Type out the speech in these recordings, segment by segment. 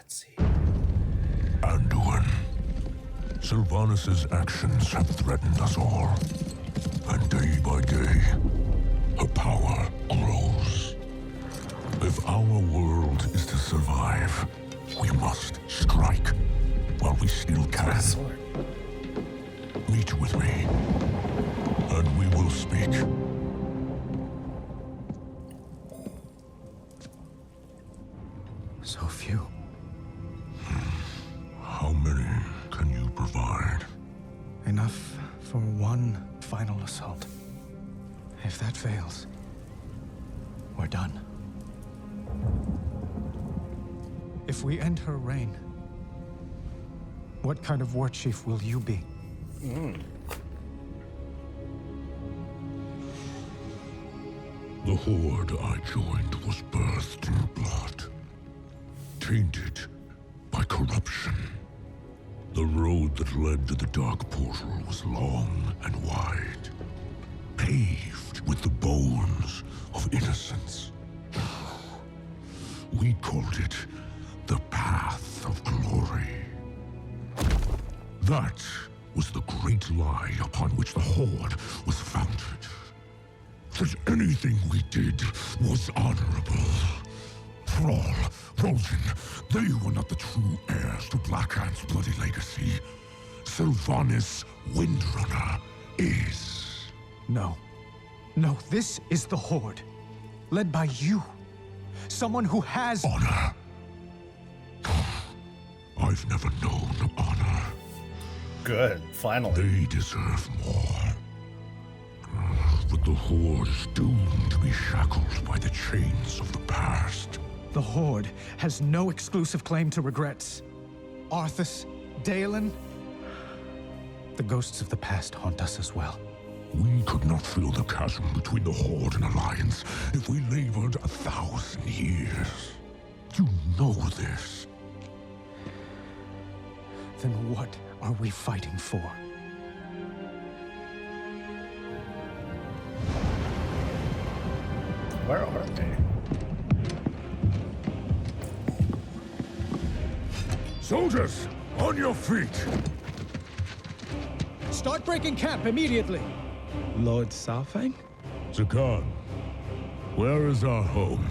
Let's see. Anduin, Sylvanas' actions have threatened us all. And day by day, her power grows. If our world is to survive, we must strike while we still can. Sword. Meet with me, and we will speak. So few. How many can you provide? Enough for one final assault. If that fails, we're done. If we end her reign, what kind of war chief will you be? The horde I joined was birthed in blood, tainted by corruption. The road that led to the Dark Portal was long and wide, paved with the bones of innocence. We called it the Path of Glory. That was the great lie upon which the Horde was founded. That anything we did was honorable. Thrall, Roljin, they were not the true heirs to Blackhand's bloody legacy. Sylvanas Windrunner is. No. No, this is the Horde. Led by you. Someone who has Honor. I've never known honor. Good, finally. They deserve more. But the Horde is doomed to be shackled by the chains of the past. The Horde has no exclusive claim to regrets. Arthas, Dalen, the ghosts of the past haunt us as well. We could not fill the chasm between the Horde and Alliance if we labored 1,000 years. You know this. Then what are we fighting for? Where are they? Soldiers, on your feet! Start breaking camp immediately! Lord Saurfang? Zakan, where is our home?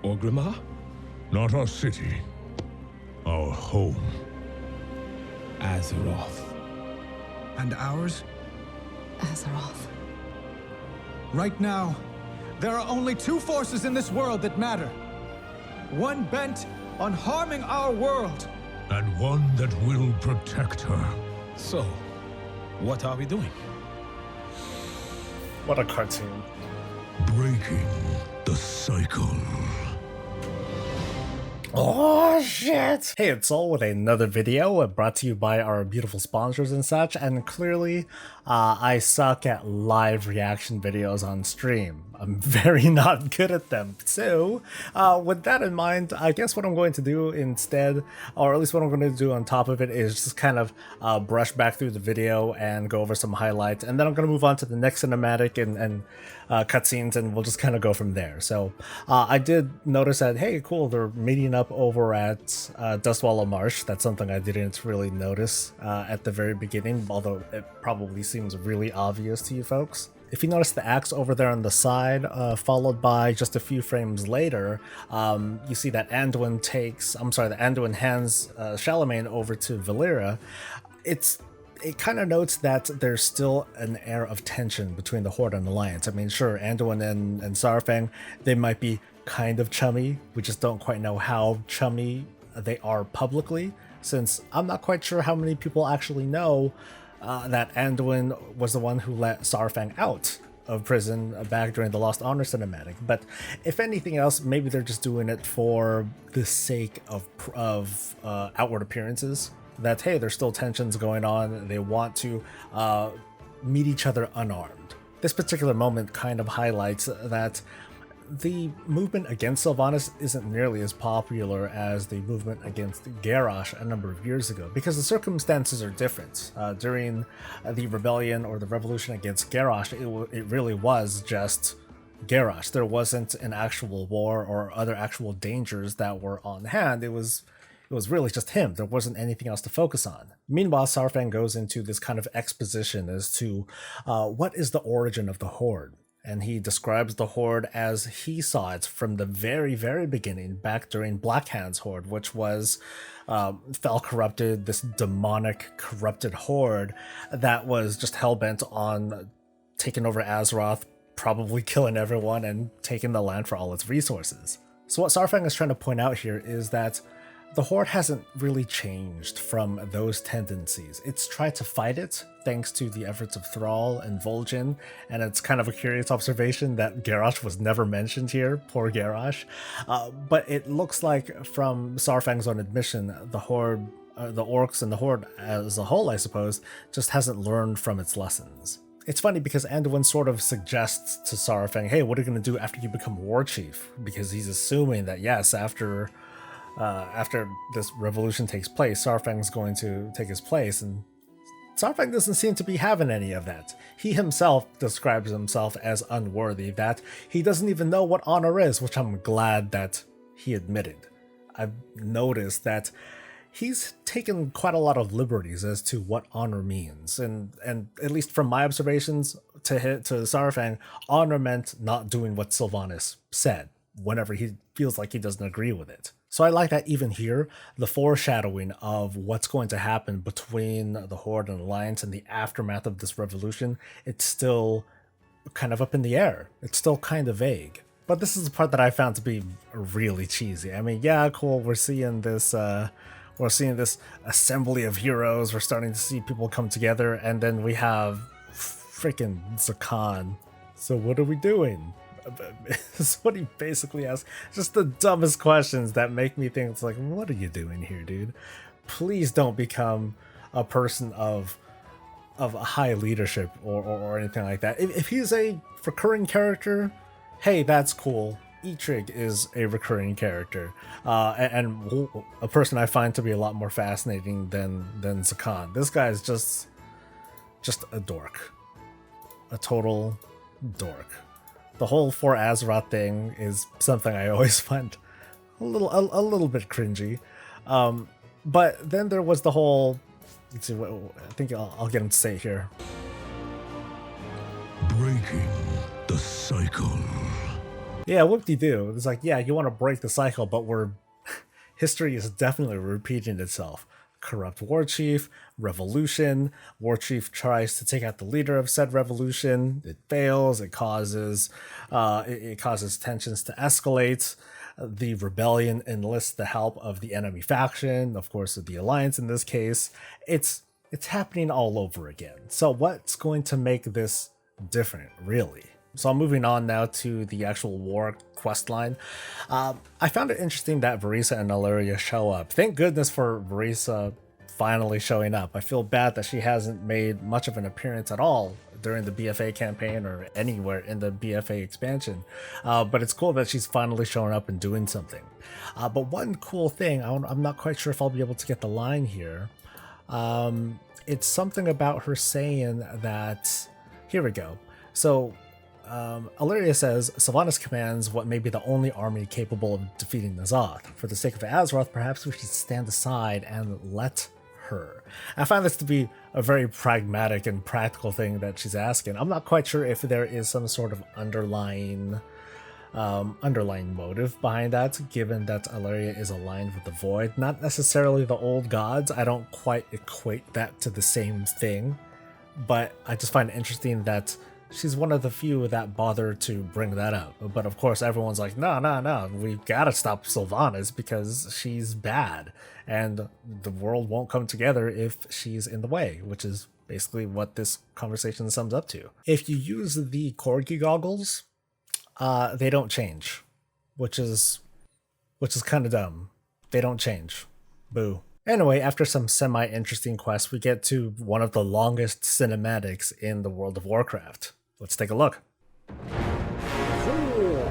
Orgrimmar? Not our city. Our home. Azeroth. And ours? Azeroth. Right now, there are only two forces in this world that matter. One bent on harming our world. And one that will protect her. So, what are we doing? What a cartoon. Breaking the cycle. Oh shit! Hey, it's Soul with another video brought to you by our beautiful sponsors and such, and clearly I suck at live reaction videos on stream. I'm very not good at them. So with that in mind, I guess what I'm going to do instead, or at least what I'm going to do on top of it, is just kind of brush back through the video and go over some highlights, and then I'm going to move on to the next cinematic and cutscenes, and we'll just kind of go from there. So I did notice that, hey, cool, they're meeting up over at Dustwallow Marsh. That's something I didn't really notice at the very beginning, although it probably seems really obvious to you folks. If you notice the axe over there on the side, followed by just a few frames later, you see that Anduin hands Charlemagne over to Valyria. It kind of notes that there's still an air of tension between the Horde and Alliance. I mean, sure, Anduin and Saurfang, they might be kind of chummy. We just don't quite know how chummy they are publicly, since I'm not quite sure how many people actually know that Anduin was the one who let Saurfang out of prison back during the Lost Honor cinematic. But if anything else, maybe they're just doing it for the sake of outward appearances. That, hey, there's still tensions going on. They want to meet each other unarmed. This particular moment kind of highlights that the movement against Sylvanas isn't nearly as popular as the movement against Garrosh a number of years ago, because the circumstances are different. During the rebellion or the revolution against Garrosh, it really was just Garrosh. There wasn't an actual war or other actual dangers that were on hand. It was really just him. There wasn't anything else to focus on. Meanwhile, Saurfang goes into this kind of exposition as to what is the origin of the Horde. And he describes the Horde as he saw it from the very, very beginning, back during Blackhand's Horde, which was Fel corrupted, this demonic, corrupted Horde that was just hell-bent on taking over Azeroth, probably killing everyone, and taking the land for all its resources. So what Saurfang is trying to point out here is that the Horde hasn't really changed from those tendencies. It's tried to fight it thanks to the efforts of Thrall and Vol'jin, and it's kind of a curious observation that Garrosh was never mentioned here, poor Garrosh. But it looks like, from Saurfang's own admission, the Horde, the Orcs and the Horde as a whole, I suppose, just hasn't learned from its lessons. It's funny because Anduin sort of suggests to Saurfang, hey, what are you going to do after you become War Chief? Because he's assuming that, yes, after this revolution takes place, Saurfang's going to take his place, and Saurfang doesn't seem to be having any of that. He himself describes himself as unworthy, that he doesn't even know what honor is, which I'm glad that he admitted. I've noticed that he's taken quite a lot of liberties as to what honor means, and at least from my observations to Saurfang, honor meant not doing what Sylvanas said whenever he feels like he doesn't agree with it. So I like that even here, the foreshadowing of what's going to happen between the Horde and Alliance and the aftermath of this revolution, it's still kind of up in the air. It's still kind of vague. But this is the part that I found to be really cheesy. I mean, yeah, cool, we're seeing this assembly of heroes, we're starting to see people come together, and then we have freaking Zakan. So what are we doing? Is what he basically asks. Just the dumbest questions that make me think, it's like, what are you doing here, dude? Please don't become a person of high leadership or anything like that. If he's a recurring character, hey, that's cool. Eitrig is a recurring character, and a person I find to be a lot more fascinating than Zakan. This guy is just a dork, a total dork. The whole For Azeroth thing is something I always find a little bit cringy. But then there was the whole, let's see, I think I'll get him to say it here. Breaking the cycle. Yeah, whoop-de-doo. It's like, yeah, you want to break the cycle, but history is definitely repeating itself. Corrupt War Chief, revolution, War Chief tries to take out the leader of said revolution, it fails, it causes tensions to escalate, the rebellion enlists the help of the enemy faction, of course of the Alliance in this case. It's happening all over again. So what's going to make this different, really? So I'm moving on now to the actual war questline. I found it interesting that Verisa and Alleria show up. Thank goodness for Verisa finally showing up. I feel bad that she hasn't made much of an appearance at all during the BFA campaign or anywhere in the BFA expansion. But it's cool that she's finally showing up and doing something. But one cool thing, I'm not quite sure if I'll be able to get the line here. It's something about her saying that, here we go. So, Alleria says, Sylvanas commands what may be the only army capable of defeating Azeroth. For the sake of Azeroth, perhaps we should stand aside and let her. I find this to be a very pragmatic and practical thing that she's asking. I'm not quite sure if there is some sort of underlying motive behind that, given that Alleria is aligned with the Void. Not necessarily the old gods. I don't quite equate that to the same thing, but I just find it interesting that she's one of the few that bother to bring that up. But of course, everyone's like, no, we've got to stop Sylvanas because she's bad, and the world won't come together if she's in the way, which is basically what this conversation sums up to. If you use the Corgi goggles, they don't change, which is kind of dumb. They don't change. Boo. Anyway, after some semi-interesting quests, we get to one of the longest cinematics in the World of Warcraft. Let's take a look. Cool.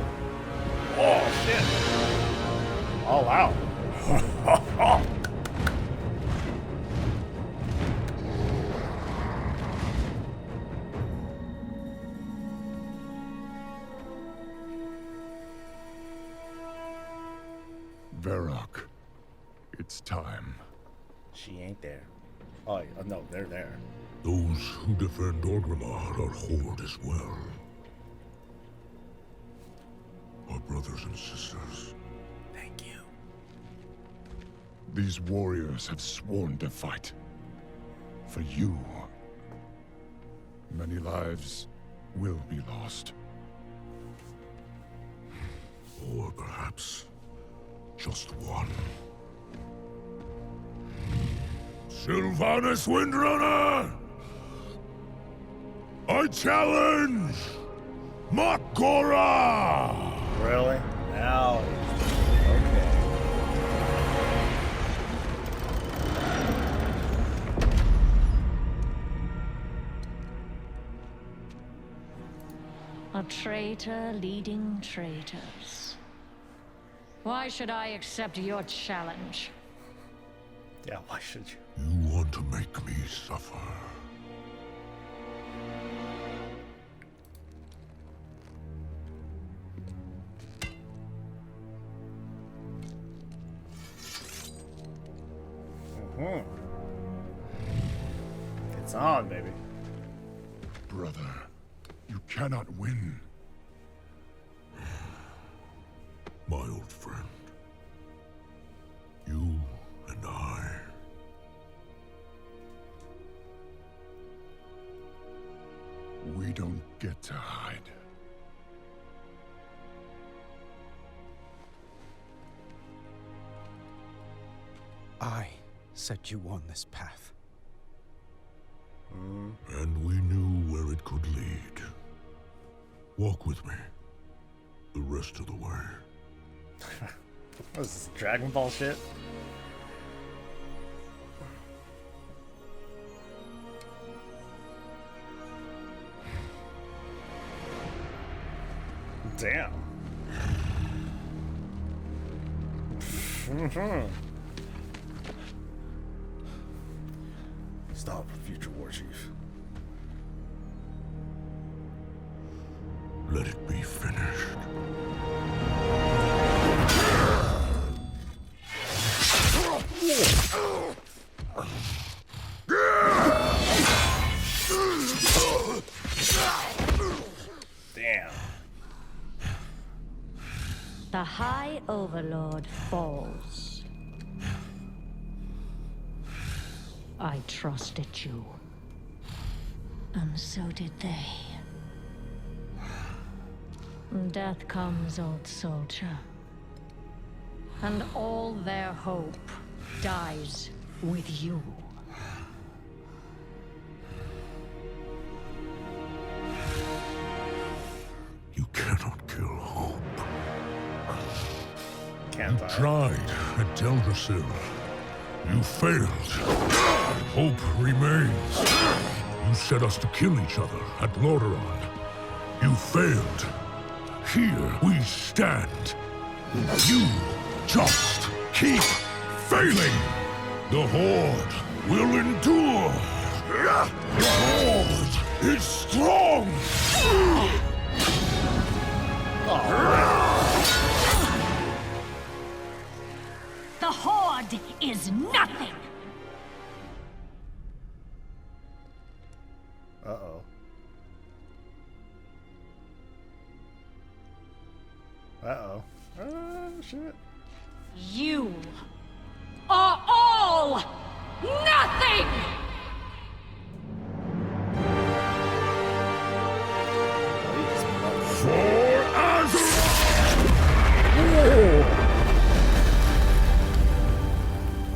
Oh, shit. Oh, wow. Varrock, it's time. She ain't there. Oh, no, they're there. Those who defend Orgrimmar are Horde as well. Our brothers and sisters. Thank you. These warriors have sworn to fight. For you. Many lives will be lost. Or perhaps just one. Sylvanas Windrunner! I challenge Makora! Really? Now okay. A traitor leading traitors. Why should I accept your challenge? Yeah, why should you? You want to make me suffer. It's on, baby. Brother, you cannot win. My old friend. You and I. We don't get to hide. I set you on this path. And we knew where it could lead. Walk with me. The rest of the way. What is this, Dragon Ball shit? Damn. Stop, future war chief. Let it be finished. Damn. The High Overlord falls. I trusted you. And so did they. Death comes, old soldier. And all their hope dies with you. You cannot kill hope. Can't I? Tried at Teldrassil. You failed. Hope remains. You set us to kill each other at Lordaeron. You failed. Here we stand. You just keep failing. The Horde will endure. The Horde is strong. The Horde is nothing! Uh-oh. Uh-oh. Shit. You are all nothing! For Azeroth!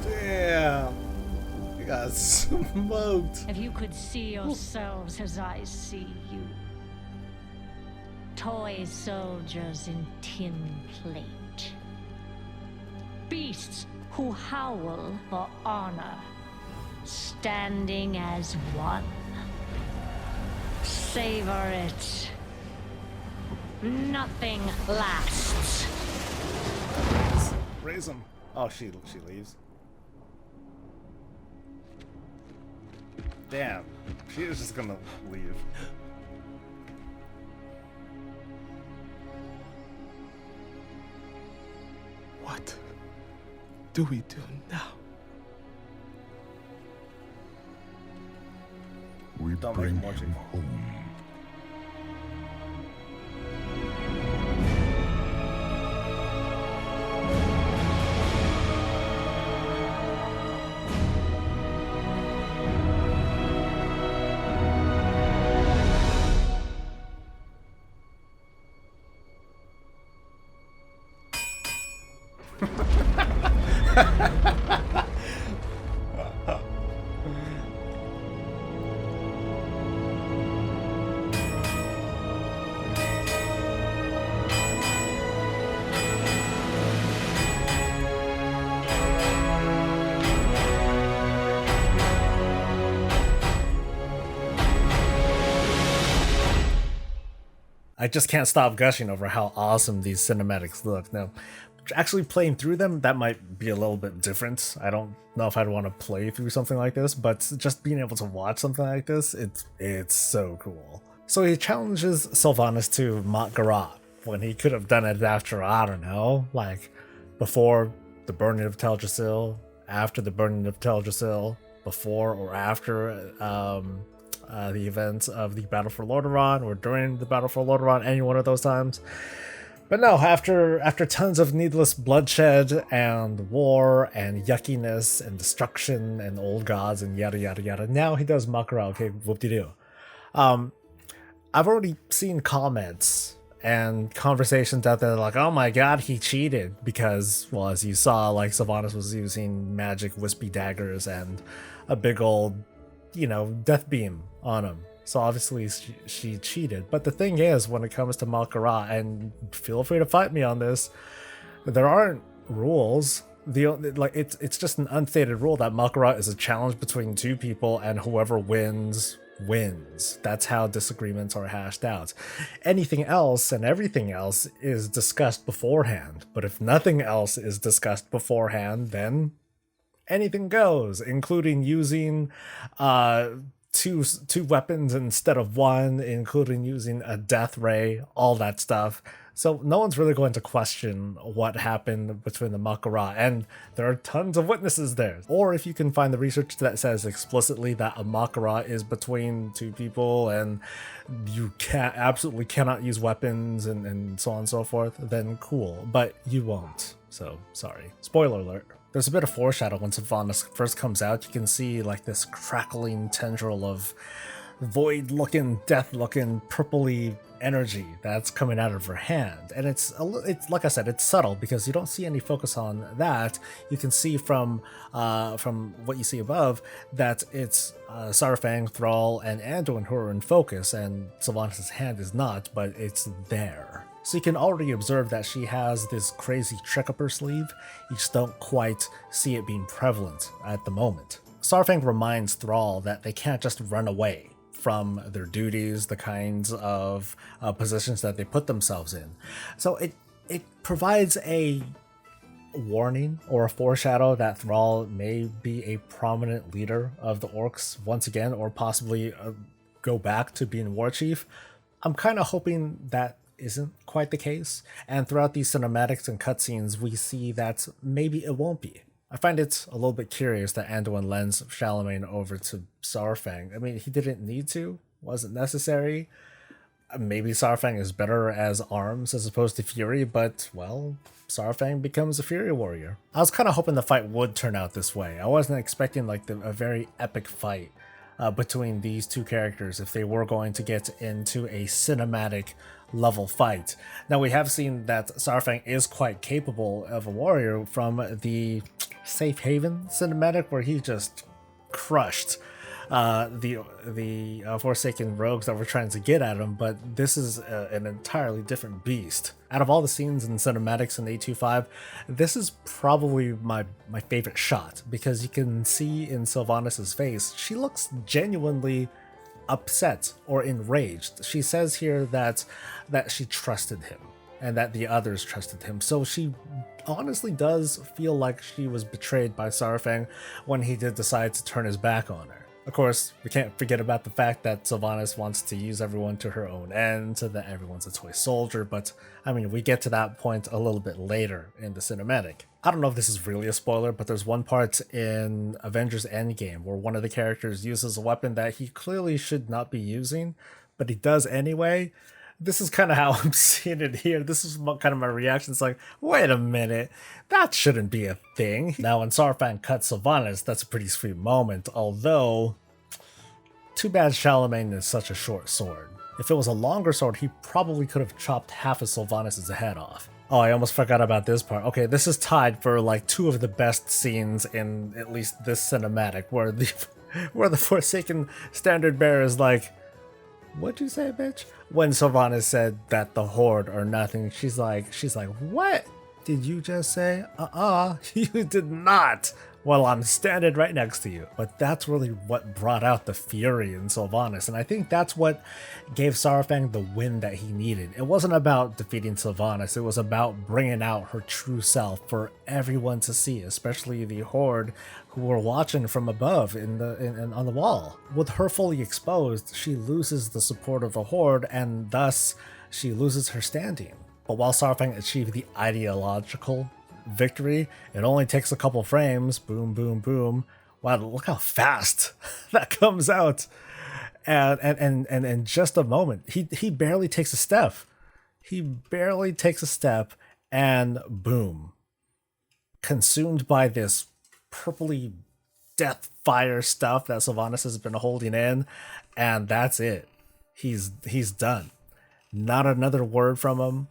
Damn. You got smoked. If you could see yourselves as I see you. Toy soldiers in tin plate. Beasts who howl for honor. Standing as one. Savor it. Nothing lasts. Raise him. Oh, she leaves. Damn. She was just gonna leave. What do we do now? We Don't make bring him watch him it. home. I just can't stop gushing over how awesome these cinematics look. Now, actually playing through them, that might be a little bit different. I don't know if I'd want to play through something like this, but just being able to watch something like this, it's so cool. So he challenges Sylvanas to Matgarat when he could have done it after, I don't know, like before the burning of Teldrassil, after the burning of Teldrassil, before or after the events of the Battle for Lordaeron, or during the Battle for Lordaeron, any one of those times. But no, after tons of needless bloodshed and war and yuckiness and destruction and old gods and yada yada yada, now he does Makara. Okay, whoop-de-doo. I've already seen comments and conversations out there like, oh my god, he cheated because, well, as you saw, like Sylvanas was using magic wispy daggers and a big old, you know, death beam on him. So obviously she cheated. But the thing is, when it comes to Malkara, and feel free to fight me on this, there aren't rules. It's just an unstated rule that Malkara is a challenge between two people, and whoever wins wins. That's how disagreements are hashed out. Anything else and everything else is discussed beforehand. But if nothing else is discussed beforehand, then anything goes, including using two weapons instead of one, including using a death ray, all that stuff. So no one's really going to question what happened between the Makara, and there are tons of witnesses there. Or if you can find the research that says explicitly that a Makara is between two people and you absolutely cannot use weapons and so on and so forth, then cool. But you won't. So sorry. Spoiler alert. There's a bit of foreshadow when Sylvanas first comes out. You can see like this crackling tendril of void-looking, death-looking, purpley energy that's coming out of her hand. And it's like I said, it's subtle because you don't see any focus on that. You can see from what you see above that it's Saurfang, Thrall, and Anduin who are in focus, and Sylvanas' hand is not, but it's there. So you can already observe that she has this crazy trick up her sleeve. You just don't quite see it being prevalent at the moment. Saurfang reminds Thrall that they can't just run away from their duties, the kinds of positions that they put themselves in. So it provides a warning or a foreshadow that Thrall may be a prominent leader of the orcs once again, or possibly go back to being war chief. I'm kind of hoping that isn't quite the case, and throughout these cinematics and cutscenes we see that maybe it won't be. I find it a little bit curious that Anduin lends Charlemagne over to Saurfang. I mean, he didn't need to, wasn't necessary. Maybe Saurfang is better as arms as opposed to Fury, but, well, Saurfang becomes a Fury warrior. I was kind of hoping the fight would turn out this way. I wasn't expecting like a very epic fight between these two characters if they were going to get into a cinematic level fight. Now, we have seen that Saurfang is quite capable of a warrior from the Safe Haven cinematic, where he just crushed the Forsaken rogues that were trying to get at him, but this is an entirely different beast. Out of all the scenes and cinematics in 825, this is probably my favorite shot, because you can see in Sylvanas' face, she looks genuinely upset or enraged. She says here that she trusted him and that the others trusted him. So she honestly does feel like she was betrayed by Saurfang when he did decide to turn his back on her. Of course, we can't forget about the fact that Sylvanas wants to use everyone to her own end, so that everyone's a toy soldier, but I mean, we get to that point a little bit later in the cinematic. I don't know if this is really a spoiler, but there's one part in Avengers Endgame where one of the characters uses a weapon that he clearly should not be using, but he does anyway. This is kind of how I'm seeing it here. This is kind of my reaction. It's like, wait a minute, that shouldn't be a thing. Now, when Saurfang cuts Sylvanas, that's a pretty sweet moment, although too bad Charlemagne is such a short sword. If it was a longer sword, he probably could have chopped half of Sylvanas' head off. Oh, I almost forgot about this part. Okay, this is tied for like two of the best scenes in at least this cinematic, where the Forsaken Standard Bearer is like, "What'd you say, bitch?" When Sylvanas said that the Horde are nothing, she's like, "What did you just say?" You did not. Well, I'm standing right next to you. But that's really what brought out the fury in Sylvanas, and I think that's what gave Saurfang the win that he needed. It wasn't about defeating Sylvanas, it was about bringing out her true self for everyone to see, especially the Horde who were watching from above on the wall. With her fully exposed, she loses the support of the Horde, and thus she loses her standing. But while Saurfang achieved the ideological victory, it only takes a couple frames. Boom, boom, boom. Wow, look how fast that comes out. And in just a moment, he barely takes a step. He barely takes a step, and boom. Consumed by this purpley death fire stuff that Sylvanas has been holding in, and that's it. He's done. Not another word from him.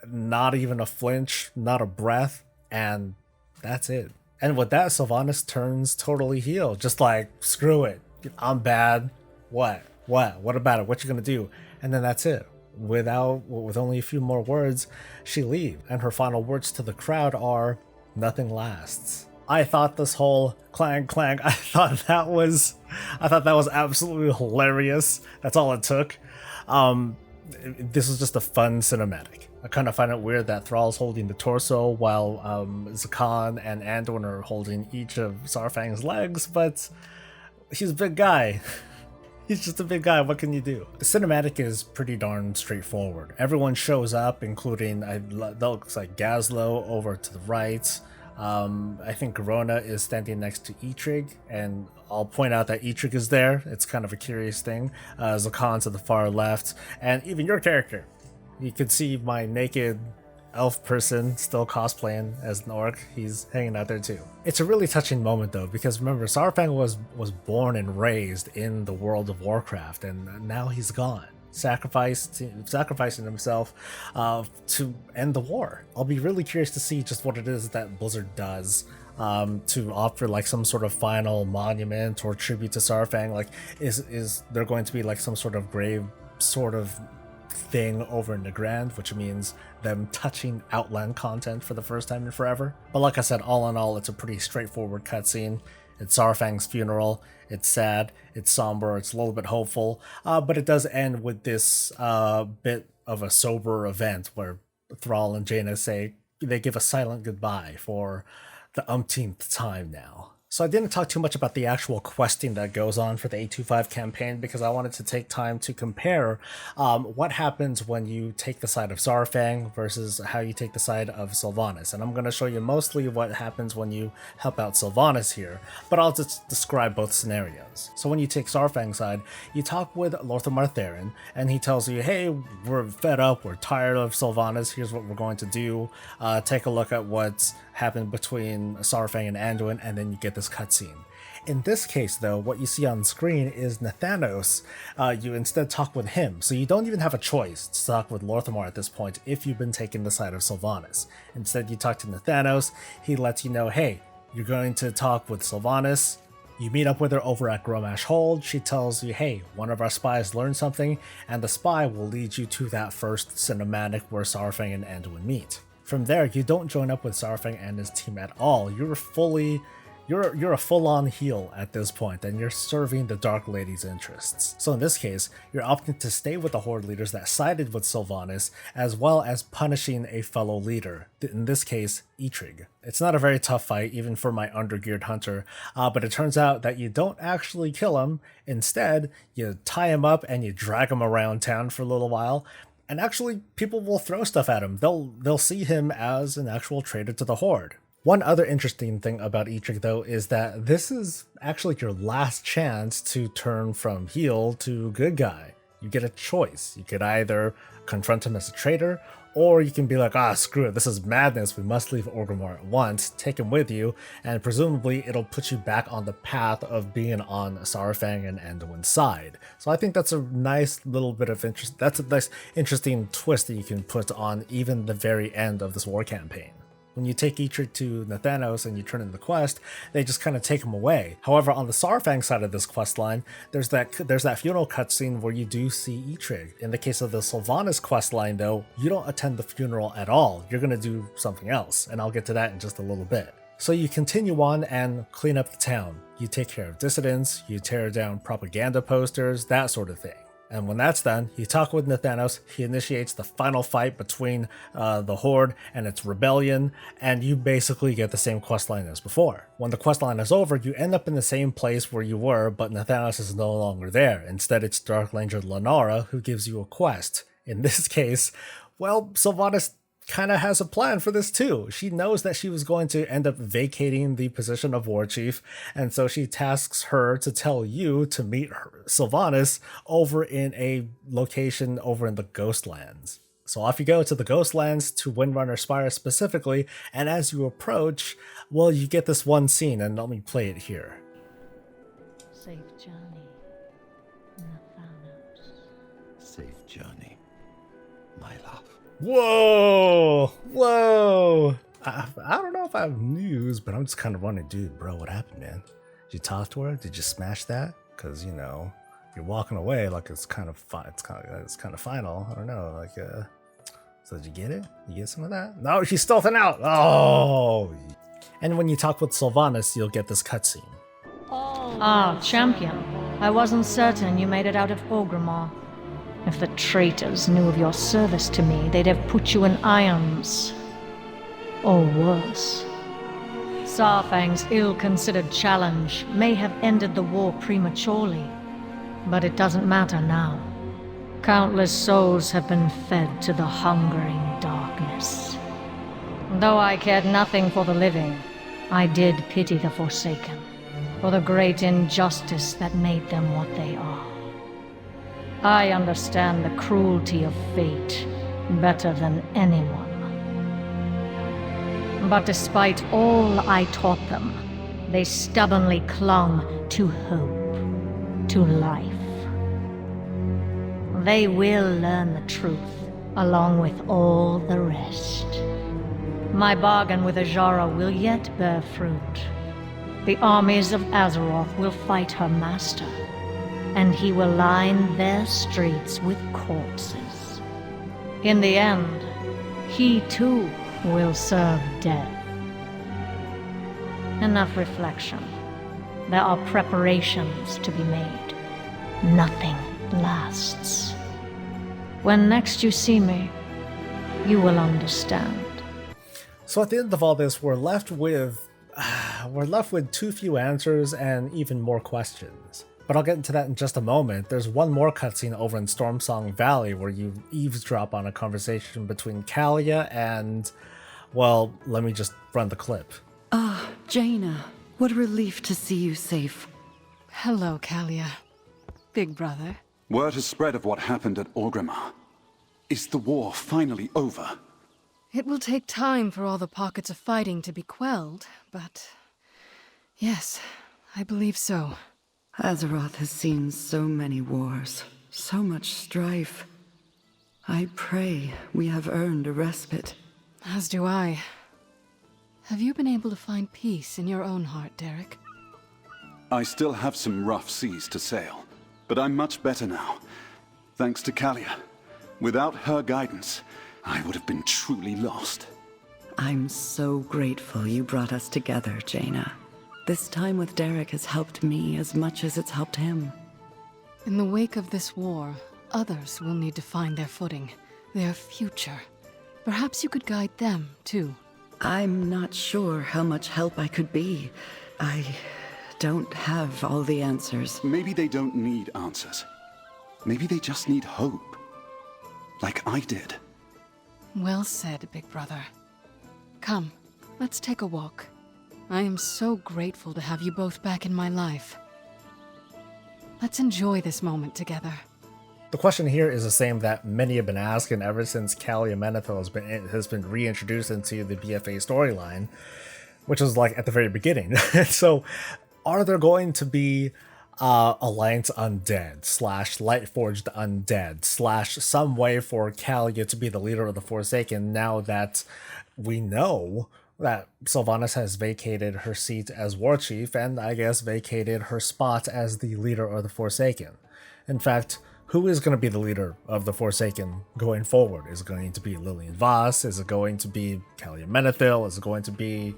Not even a flinch, not a breath, and that's it. And with that, Sylvanas turns totally heel, just like, screw it, I'm bad. What about it? What you gonna do? And then that's it. With only a few more words, she leaves, and her final words to the crowd are, "Nothing lasts." I thought this whole clang, I thought that was absolutely hilarious. That's all it took. This was just a fun cinematic. I kind of find it weird that Thrall's holding the torso while Zakan and Anduin are holding each of Saurfang's legs, but he's a big guy. He's just a big guy, what can you do? The cinematic is pretty darn straightforward. Everyone shows up, including, that looks like Gazlo over to the right. I think Garona is standing next to Eitrig, and I'll point out that Eitrig is there. It's kind of a curious thing. Zakan to the far left, and even your character. You can see my naked elf person still cosplaying as an orc. He's hanging out there too. It's a really touching moment though, because remember, Saurfang was born and raised in the world of Warcraft, and now he's gone. Sacrificing himself to end the war. I'll be really curious to see just what it is that Blizzard does to offer like some sort of final monument or tribute to Saurfang. Like, is there going to be like some sort of grave sort of thing over in the Grand, which means them touching Outland content for the first time in forever? But like I said, all in all, it's a pretty straightforward cutscene. It's Saurfang's funeral. It's sad, it's somber, it's a little bit hopeful, but it does end with this bit of a sober event where Thrall and Jaina they give a silent goodbye for the umpteenth time now. So I didn't talk too much about the actual questing that goes on for the 825 campaign, because I wanted to take time to compare what happens when you take the side of Saurfang versus how you take the side of Sylvanas. And I'm going to show you mostly what happens when you help out Sylvanas here, but I'll just describe both scenarios. So when you take Saurfang's side, you talk with Lorthamar Theron, and he tells you, hey, we're fed up, we're tired of Sylvanas, here's what we're going to do. Take a look at what's happened between Saurfang and Anduin, and then you get this cutscene. In this case, though, what you see on screen is Nathanos. You instead talk with him, so you don't even have a choice to talk with Lorthamar at this point if you've been taking the side of Sylvanas. Instead, you talk to Nathanos. He lets you know, hey, you're going to talk with Sylvanas. You meet up with her over at Gromash Hold. She tells you, hey, one of our spies learned something, and the spy will lead you to that first cinematic where Saurfang and Anduin meet. From there, you don't join up with Saurfang and his team at all. You're a full-on heel at this point, and you're serving the Dark Lady's interests. So in this case, you're opting to stay with the Horde leaders that sided with Sylvanas, as well as punishing a fellow leader, in this case, Eitrig. It's not a very tough fight, even for my undergeared hunter, but it turns out that you don't actually kill him. Instead, you tie him up and you drag him around town for a little while. And actually, people will throw stuff at him. They'll see him as an actual traitor to the Horde. One other interesting thing about Eitrigg, though, is that this is actually your last chance to turn from heel to good guy. You get a choice. You could either confront him as a traitor, or you can be like, screw it, this is madness, we must leave Orgrimmar at once, take him with you, and presumably it'll put you back on the path of being on Saurfang and Anduin's side. So I think that's a nice little bit of interest, that's a nice interesting twist that you can put on even the very end of this war campaign. When you take Eitrigg to Nathanos and you turn in the quest, they just kind of take him away. However, on the Saurfang side of this quest line, there's that funeral cutscene where you do see Eitrigg. In the case of the Sylvanas quest line, though, you don't attend the funeral at all. You're going to do something else, and I'll get to that in just a little bit. So you continue on and clean up the town. You take care of dissidents, you tear down propaganda posters, that sort of thing. And when that's done, you talk with Nathanos, he initiates the final fight between the Horde and its rebellion, and you basically get the same questline as before. When the questline is over, you end up in the same place where you were, but Nathanos is no longer there. Instead, it's Dark Ranger Lenara who gives you a quest. In this case, well, Sylvanas kind of has a plan for this too. She knows that she was going to end up vacating the position of war chief, and so she tasks her to tell you to meet Sylvanas over in a location over in the Ghostlands. So off you go to the Ghostlands, to Windrunner Spire specifically, and as you approach, well, you get this one scene, and let me play it here. Safe journey, Nathanos. Safe journey, my love. Whoa! I don't know if I have news, but I'm just kind of wondering, dude, bro, what happened, man? Did you talk to her? Did you smash that? Because, you know, you're walking away like it's kind of final. I don't know, like, so did you get it? You get some of that? No, she's stealthing out! Oh! And when you talk with Sylvanas, you'll get this cutscene. Champion. I wasn't certain you made it out of Orgrimmar. If the traitors knew of your service to me, they'd have put you in irons. Or worse. Saurfang's ill-considered challenge may have ended the war prematurely, but it doesn't matter now. Countless souls have been fed to the hungering darkness. Though I cared nothing for the living, I did pity the Forsaken, for the great injustice that made them what they are. I understand the cruelty of fate better than anyone. But despite all I taught them, they stubbornly clung to hope, to life. They will learn the truth, along with all the rest. My bargain with Azshara will yet bear fruit. The armies of Azeroth will fight her master, and he will line their streets with corpses. In the end, he too will serve death. Enough reflection. There are preparations to be made. Nothing lasts. When next you see me, you will understand. So at the end of all this, we're left with too few answers and even more questions. But I'll get into that in just a moment. There's one more cutscene over in Stormsong Valley where you eavesdrop on a conversation between Kalia and, well, let me just run the clip. Jaina, what a relief to see you safe. Hello, Kalia. Big brother. Word has spread of what happened at Orgrimmar. Is the war finally over? It will take time for all the pockets of fighting to be quelled, but yes, I believe so. Azeroth has seen so many wars, so much strife. I pray we have earned a respite. As do I. Have you been able to find peace in your own heart, Derek? I still have some rough seas to sail, but I'm much better now, thanks to Kalia. Without her guidance, I would have been truly lost. I'm so grateful you brought us together, Jaina. This time with Derek has helped me as much as it's helped him. In the wake of this war, others will need to find their footing, their future. Perhaps you could guide them, too. I'm not sure how much help I could be. I don't have all the answers. Maybe they don't need answers. Maybe they just need hope. like I did. Well said, big brother. Come, let's take a walk. I am so grateful to have you both back in my life. Let's enjoy this moment together. The question here is the same that many have been asking ever since Kalia Menethil has been reintroduced into the BFA storyline, which was like at the very beginning. So, are there going to be Alliance Undead / Lightforged Undead / some way for Kalia to be the leader of the Forsaken now that we know that Sylvanas has vacated her seat as war chief and I guess vacated her spot as the leader of the Forsaken? In fact, who is going to be the leader of the Forsaken going forward? Is it going to be Lillian Voss? Is it going to be Kalia Menethil? Is it going to be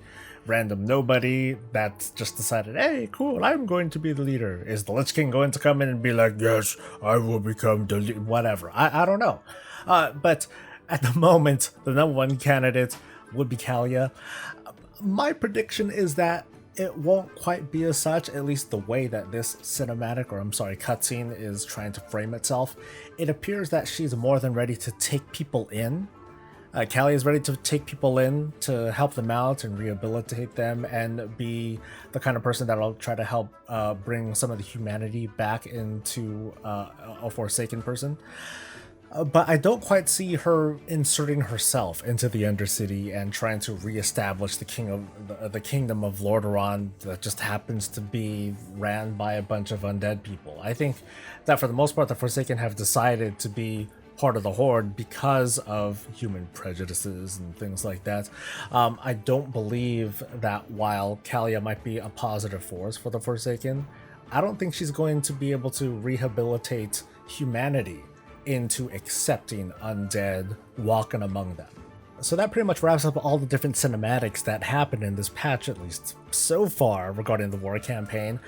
random nobody that just decided, hey, cool, I'm going to be the leader? Is the Lich King going to come in and be like, yes, I will become the leader? Whatever. I don't know. But at the moment, the number one candidate would be Kalia. My prediction is that it won't quite be as such, at least the way that this cinematic, or I'm sorry, cutscene is trying to frame itself. It appears that she's more than ready to take people in. Kalia is ready to take people in to help them out and rehabilitate them and be the kind of person that'll try to help bring some of the humanity back into a Forsaken person. But I don't quite see her inserting herself into the Undercity and trying to reestablish the kingdom of Lordaeron that just happens to be ran by a bunch of undead people. I think that for the most part, the Forsaken have decided to be part of the Horde because of human prejudices and things like that. I don't believe that while Kalia might be a positive force for the Forsaken, I don't think she's going to be able to rehabilitate humanity into accepting undead walking among them. So that pretty much wraps up all the different cinematics that happened in this patch, at least so far, regarding the war campaign.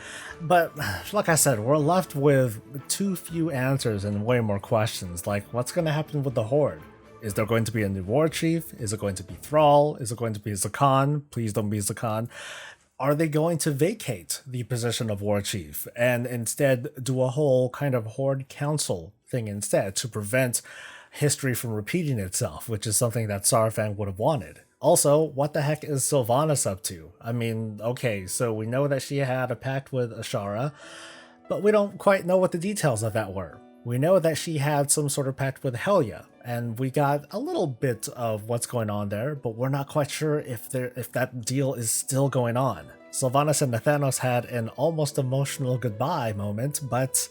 But like I said, we're left with too few answers and way more questions, like what's going to happen with the Horde? Is there going to be a new war chief? Is it going to be Thrall? Is it going to be Zakan? Please don't be Zakan. Are they going to vacate the position of war chief and instead do a whole kind of Horde council thing instead to prevent history from repeating itself, which is something that Saurfang would have wanted? Also, what the heck is Sylvanas up to? I mean, okay, so we know that she had a pact with Ashara, but we don't quite know what the details of that were. We know that she had some sort of pact with Helya, and we got a little bit of what's going on there, but we're not quite sure if that deal is still going on. Sylvanas and Nathanos had an almost emotional goodbye moment, but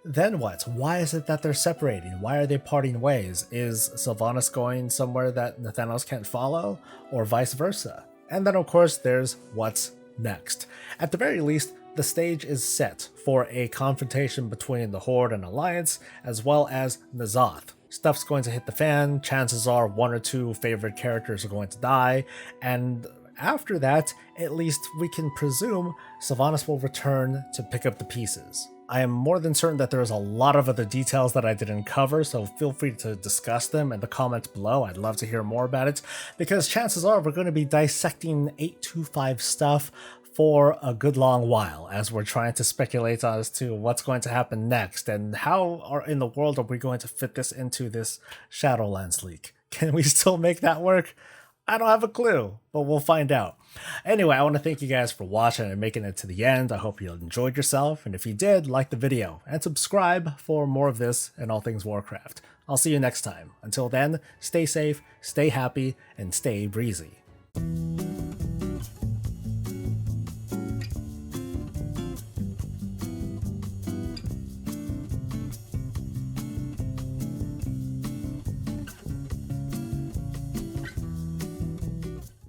then what? Why is it that they're separating? Why are they parting ways? Is Sylvanas going somewhere that Nathanos can't follow, or vice versa? And then of course there's what's next. At the very least, the stage is set for a confrontation between the Horde and Alliance, as well as N'Zoth. Stuff's going to hit the fan, chances are one or two favorite characters are going to die, and after that, at least we can presume Sylvanas will return to pick up the pieces. I am more than certain that there's a lot of other details that I didn't cover, so feel free to discuss them in the comments below. I'd love to hear more about it, because chances are we're going to be dissecting 825 stuff for a good long while as we're trying to speculate as to what's going to happen next and how in the world are we going to fit this into this Shadowlands leak. Can we still make that work? I don't have a clue, but we'll find out. Anyway, I want to thank you guys for watching and making it to the end. I hope you enjoyed yourself, and if you did, like the video and subscribe for more of this and all things Warcraft. I'll see you next time. Until then, stay safe, stay happy, and stay breezy.